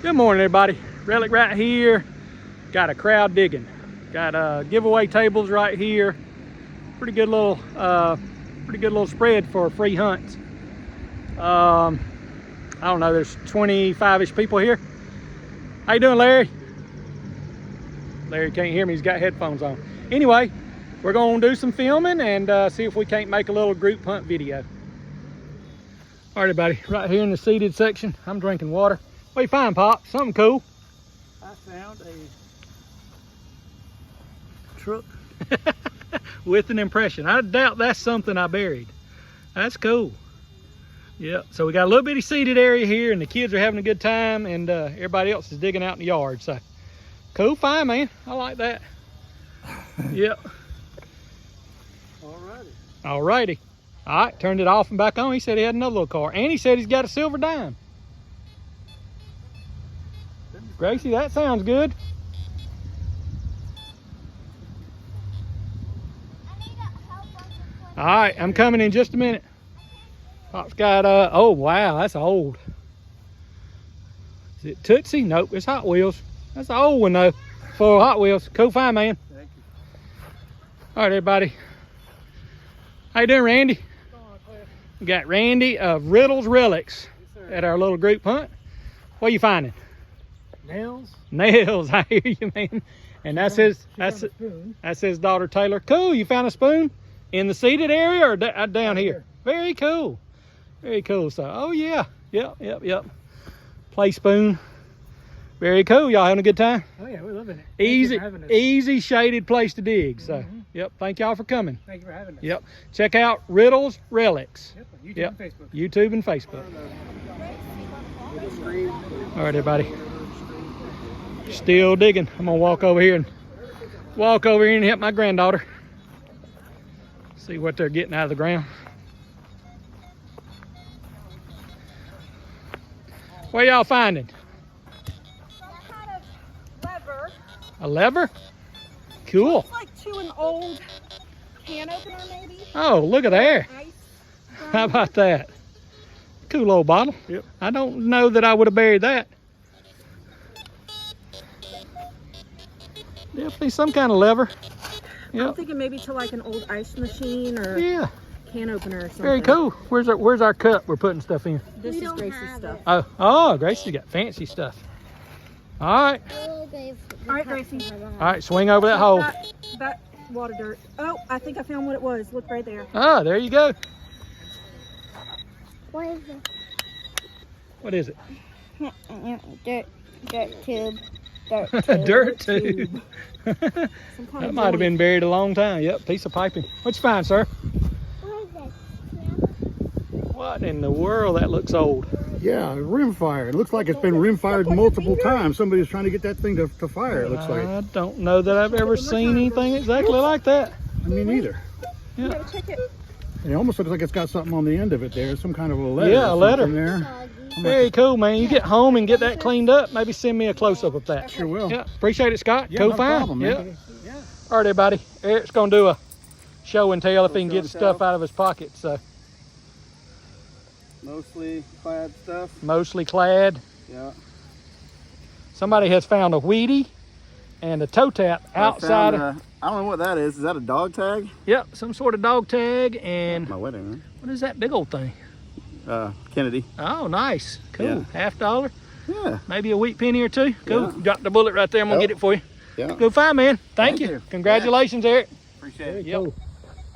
Good morning, everybody. Relic right here. Got a crowd digging. Got giveaway tables right here. Pretty good little spread for free hunts. I don't know. There's 25-ish people here. How you doing, Larry? Larry can't hear me. He's got headphones on. Anyway, we're gonna do some filming and see if we can't make a little group hunt video. All right, everybody. Right here in the seated section, I'm drinking water. What you find, Pop? Something cool. I found a truck with an impression. I doubt that's something I buried. That's cool. Yeah, so we got a little bitty seated area here and the kids are having a good time and everybody else is digging out in the yard. So cool find, man. I like that. Yep. All righty. All right, turned it off and back on. He said he had another little car and he said he's got a silver dime. Gracie, that sounds good. All right, I'm coming in just a minute. Pop's got, oh wow, that's old. Is it Tootsie? Nope, it's Hot Wheels. That's an old one though, for Hot Wheels. Cool find, man. Thank you. All right, everybody. How you doing, Randy? We got Randy of Relics at our little group hunt. What are you finding? Nails. Nails, I hear you, man. And that's his daughter Taylor. Cool, you found a spoon in the seated area or down here? Very cool. Very cool. So, oh yeah, yep. Play spoon. Very cool. Y'all having a good time? Oh yeah, we're loving it. Easy shaded place to dig. So, yep. Thank y'all for coming. Thank you for having us. Yep. Check out Relics. Yep, YouTube and Facebook. YouTube and Facebook. All right, everybody. Still digging. I'm gonna walk over here and help my granddaughter. See what they're getting out of the ground. What y'all finding? I had a lever. A lever? Cool. It's like to an old can opener, maybe. Oh, look at there. Ice. How about that? Cool old bottle. Yep. I don't know that I would have buried that. Definitely some kind of lever. Yep. I'm thinking maybe to like an old ice machine or can opener or something. Very cool. Where's our cup we're putting stuff in? This is Gracie's stuff. Oh, Gracie's got fancy stuff. All right. All right, Gracie. All right, swing over that hole. That water dirt. Oh, I think I found what it was. Look right there. Ah, there you go. What is it? What is it? Dirt tube. A dirt tube. That might have been buried a long time. Yep, piece of piping. What you find, sir? What is it? What in the world? That looks old. Yeah, rim fire. It looks like it's been rim fired multiple times. Somebody's trying to get that thing to fire, it looks like. I don't know that I've ever seen anything exactly like that. I mean, either. Yeah. Check it. It almost looks like it's got something on the end of it there. Some kind of a letter. Yeah, a letter. There. Very cool, man. You get home and get that cleaned up, maybe send me a close-up of that. Sure will. Yeah, appreciate it, Scott. Yeah, Cool no find. problem, man. Yeah. All right, everybody. Eric's going to do a show and tell if he can get stuff out of his pocket. So Mostly clad stuff. mostly clad. Yeah. Somebody has found a Wheatie and a toe tap outside. I don't know what that is. Is that a dog tag? Yep, some sort of dog tag. And My wedding ring. what is that big old thing? Kennedy. Oh, nice. Cool. Yeah. $50. Yeah. Maybe a wheat penny or two. Cool. Yeah. Drop the bullet right there. I'm going to get it for you. Yeah. Go find, man. Thank Thank you. you. Congratulations, Eric. Appreciate it. Yep.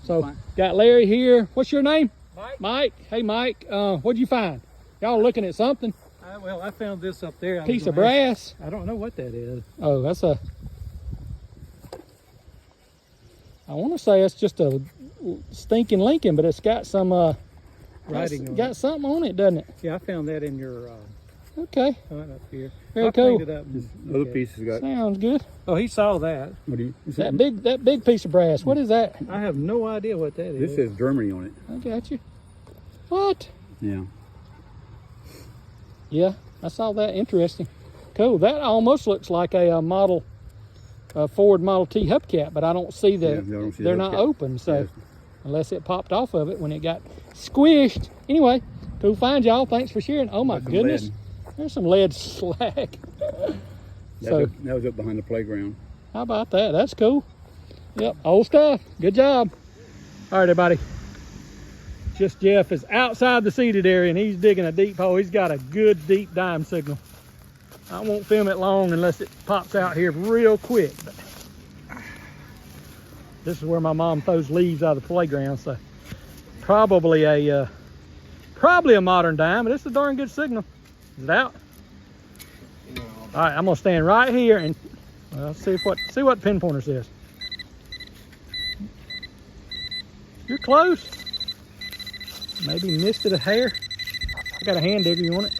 So got Larry here. What's your name? Mike. Mike. Hey, Mike. What'd you find? Y'all looking at something? Well, I found this up there. Piece of brass. I don't know what that is. Oh, that's a. I want to say it's just a stinking Lincoln, but it's got some Writing on got it. something on it, doesn't it? Yeah, I found that in your Okay. hunt up here. Very I cool. cleaned it up and Other looked at it. pieces got. Sounds good. Oh, he saw that. What do you? That big piece of brass. What is that? I have no idea what that is. This says Germany on it. I got you. What? Yeah. Yeah, I saw that. Interesting. Cool. That almost looks like a model, Ford Model T hubcap, but I don't see the. Yeah, I don't see the they're not hubcap. open, so Yes. unless it popped off of it when it got squished. Anyway, cool find, y'all. Thanks for sharing. Oh my Welcome, goodness. Ben. There's some lead slag. So, That was up behind the playground. how about that? That's cool. Yep, old stuff. Good job. All right, everybody. Just Jeff is outside the seeded area and he's digging a deep hole. He's got a good deep dime signal. I won't film it long unless it pops out here real quick. But this is where my mom throws leaves out of the playground, so probably a modern dime, but it's a darn good signal. Is it out? No. All right, I'm gonna stand right here and see what the pinpointer says. You're close. Maybe missed it a hair. I got a hand digger. You want it?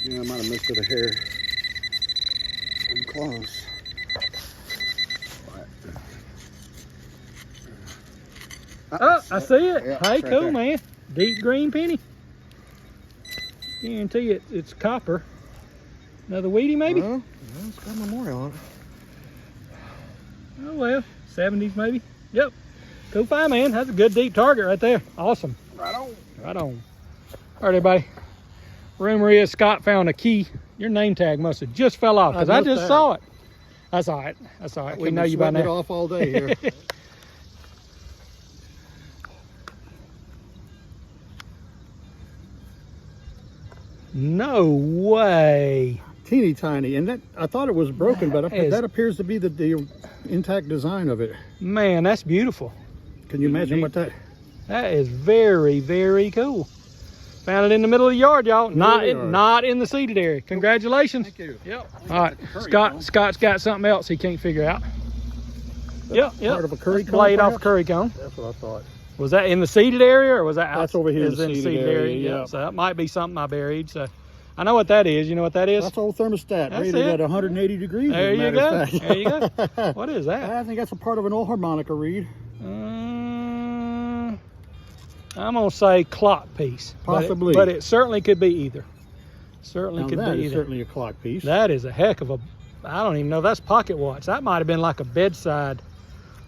Yeah, I might have missed it a hair. I'm close. Oh, I see it. Yeah, Hey, it's right cool, there. man. Deep green penny. Guarantee it's copper. Another weedy, maybe? Yeah, it's got a memorial on it. Oh, well, 70s maybe. Yep. Cool find, man. That's a good deep target right there. Awesome. Right on. Right on. All right, everybody. Rumor is Scott found a key. Your name tag must have just fell off because I missed just that. saw it. That's all right. That's all right. We know you by it now. off all day here. No way. Teeny tiny, and that I thought it was broken, but is- that appears to be the intact design of it. Man, that's beautiful. Can you imagine what that? That is very, very cool. Found it in the middle of the yard, y'all. Not of the yard. not in the seeded area. Congratulations. Thank you. Yep. All right. Scott's got something else he can't figure out. Yep. Part of a curry That's cone, blade off a perhaps? curry cone. That's what I thought. Was that in the seeded area or was that out? That's over here in Is the seeded seeded area, Yeah. yeah. So that might be something I buried. So I know what that is. You know what that is? That's old thermostat, That's rated it. at 180 degrees. There as a you matter go. of fact. There you go. What is that? I think that's a part of an old harmonica reed. I'm gonna say clock piece. Possibly. But it certainly could be either. Certainly Now could that be is either. certainly a clock piece. That is a heck of a, I don't even know, that's pocket watch. That might have been like a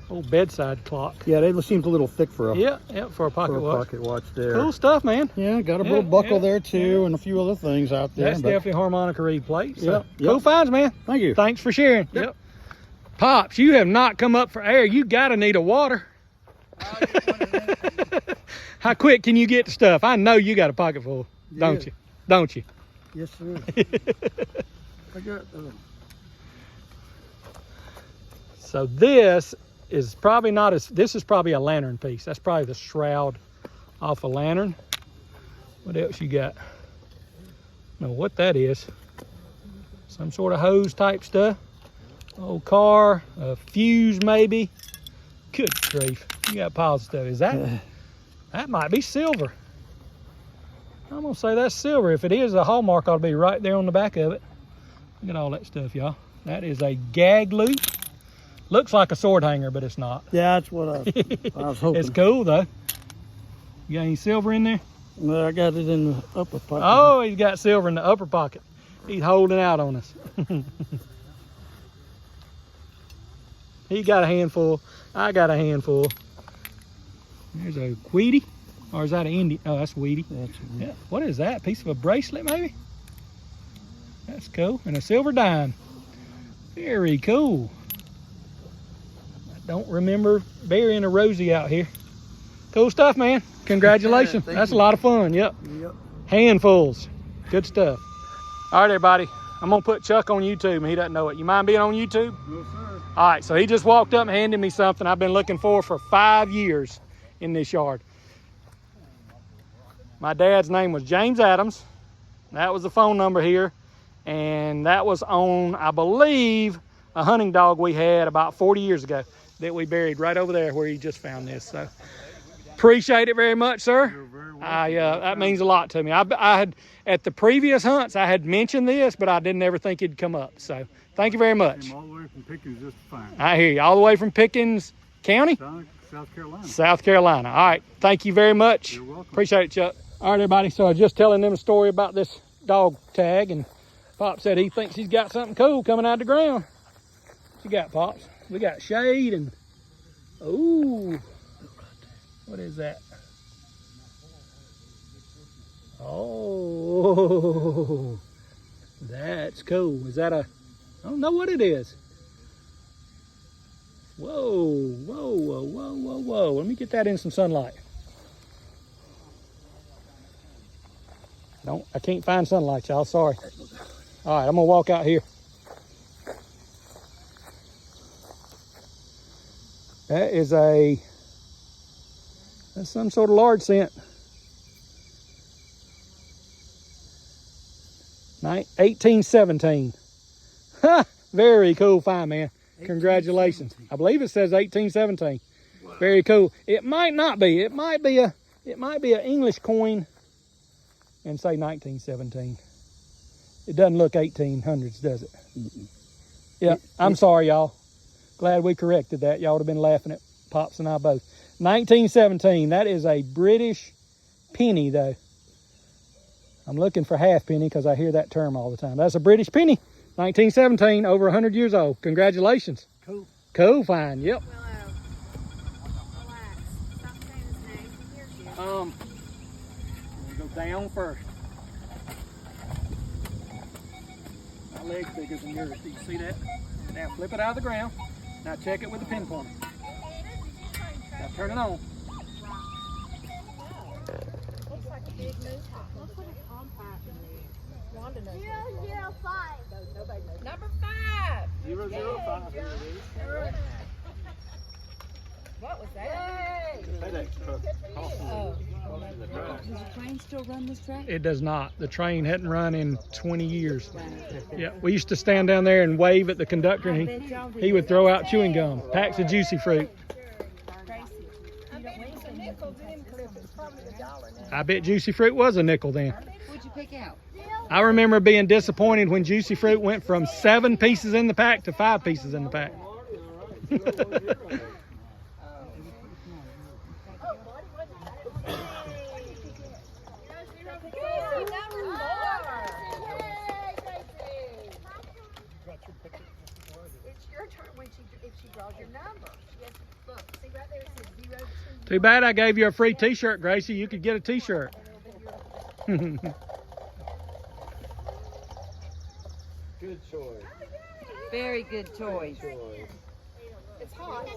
old bedside clock. Yeah, they seems a little thick for a, Yeah, for a pocket for a watch. pocket watch there. Cool stuff, man. Yeah, got a Yeah, little buckle yeah, there too, yeah. and a few other things out there. That's but definitely harmonica reed plate. So Yep, cool yep. finds, man. Thank you. Thanks for sharing. Yep. Pops, you have not come up for air. You gotta need a water. How quick can you get the stuff? I know you got a pocket full, don't Yeah. you? Don't you? Yes, sir. I got. So this is probably not as, this is probably a lantern piece. That's probably the shroud off a lantern. What else you got? Know what that is. Some sort of hose type stuff. Old car, a fuse maybe. Good grief. You got piles of stuff. Is that, that might be silver. I'm gonna say that's silver. If it is, the hallmark ought to be right there on the back of it. Look at all that stuff, y'all. That is a gag loop. Looks like a sword hanger, but it's not. Yeah, that's what I was hoping. It's cool though. You got any silver in there? Well, I got it in the upper pocket. Oh, he's got silver in the upper pocket. He's holding out on us. He got a handful. I got a handful. There's a Weedy. Or is that an Indian? Oh, that's Weedy. Yeah. What is that? Piece of a bracelet, maybe? That's cool. And a silver dime. Very cool. I don't remember burying a Rosie out here. Cool stuff, man. Congratulations. Thank That's you. a lot of fun. Yep. Yep. Handfuls. Good stuff. All right, everybody. I'm going to put Chuck on YouTube, and he doesn't know it. You mind being on YouTube? No, sir. All right, so he just walked up and handed me something I've been looking for 5 years in this yard. My dad's name was James Adams. That was the phone number here. And that was on, I believe, a hunting dog we had about 40 years ago that we buried right over there where he just found this. So appreciate it very much, sir. You're very welcome. That means a lot to me. I had, at the previous hunts, I had mentioned this, but I didn't ever think it'd come up. So thank you very much. Came all the way from Pickens just fine. I hear you. All the way from Pickens County, South Carolina. South Carolina. All right. Thank you very much. You're welcome. Appreciate it, Chuck. All right, everybody. So I was just telling them a story about this dog tag, and Pop said he thinks he's got something cool coming out of the ground. What you got, Pops? We got shade and, ooh, what is that? Oh, that's cool. Is that a, I don't know what it is. Whoa, whoa, whoa, whoa, whoa, whoa. Let me get that in some sunlight. I can't find sunlight, y'all, sorry. All right, I'm gonna walk out here. That is that's some sort of large scent. 1817. Ha! Very cool find, man. Congratulations. I believe it says 1817. Wow. Very cool. It might not be. It might be an English coin and say 1917. It doesn't look 1800s, does it? Yeah, I'm sorry, y'all. Glad we corrected that. Y'all would have been laughing at Pops and I both. 1917. That is a British penny, though. I'm looking for half penny because I hear that term all the time. That's a British penny. 1917, over 100 years old. Congratulations. Cool. Cool find, yep. Relax. Stop saying his name. He hears you. We'll go down first. My leg's bigger than yours. Do you see that? Now flip it out of the ground. Now check it with the pin pointer. Now turn it on. Looks like a big newspaper. Looks like a compact in there. Wanda knows. 005. Number 5. 005. What was that? FedEx truck. Oh. Does the train still run this track? It does not. The train hadn't run in 20 years. Yeah, we used to stand down there and wave at the conductor, and he would throw out chewing gum, packs of juicy fruit. I bet juicy fruit was a nickel then. What'd you pick out? I remember being disappointed when juicy fruit went from 7 pieces in the pack to 5 pieces in the pack. It's your turn if she draws your number. She has to look. See right there it says 0 to Too bad I gave you a free t-shirt, Gracie. You could get a t-shirt. Good choice. Very good choice. It's hot.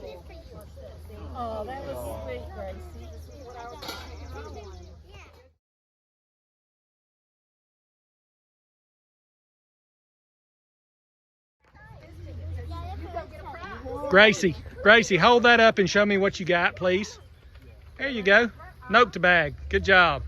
Oh, that was sweet, Gracie. Gracie, hold that up and show me what you got, please. There you go. Nope to bag. Good job.